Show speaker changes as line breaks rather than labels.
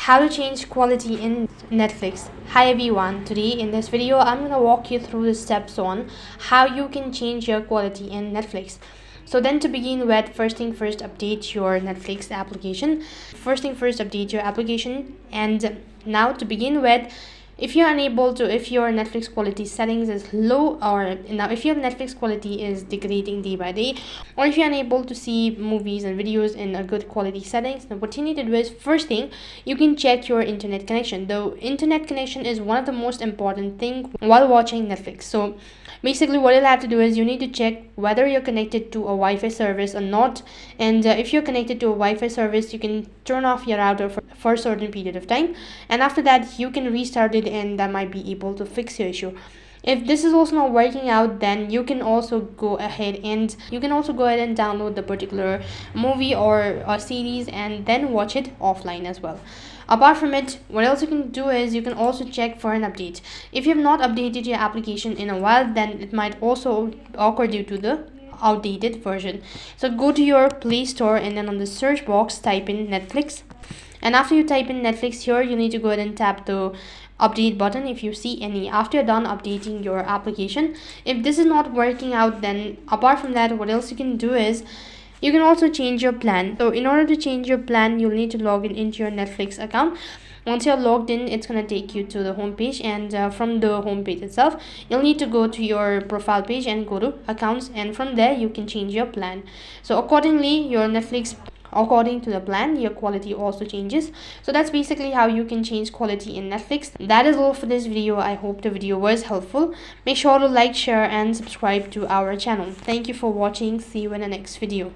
How to change quality in Netflix. Hi everyone, today in this video I'm going to walk you through the steps on how you can change your quality in Netflix. So then to begin with, first thing first, update your Netflix application. And now to begin with, if your Netflix quality settings is low, or now if your Netflix quality is degrading day by day, or if you're unable to see movies and videos in a good quality settings, then what you need to do is, first thing, you can check your internet connection. The internet connection is one of the most important thing while watching Netflix. So basically what you'll have to do is you need to check whether you're connected to a Wi-Fi service or not. And if you're connected to a Wi-Fi service, you can turn off your router for a certain period of time, and after that you can restart it, and that might be able to fix your issue. If this is also not working out, then you can also go ahead and download the particular movie or a series and then watch it offline as well. Apart from it, what else you can do is you can also check for an update. If you have not updated your application in a while, then it might also occur due to the outdated version. So go to your Play Store and then on the search box type in Netflix, and after you type in Netflix here, you need to go ahead and tap the update button if you see any after you're done updating your application. If this is not working out, then apart from that, what else you can do is you can also change your plan. So in order to change your plan, you'll need to log in into your Netflix account. Once you're logged in, it's going to take you to the home page, and from the home page itself, you'll need to go to your profile page and go to accounts, and from there you can change your plan. So accordingly, according to the plan, your quality also changes. So that's basically how you can change quality in Netflix. That is all for this video. I hope the video was helpful. Make sure to like, share and subscribe to our channel. Thank you for watching. See you in the next video.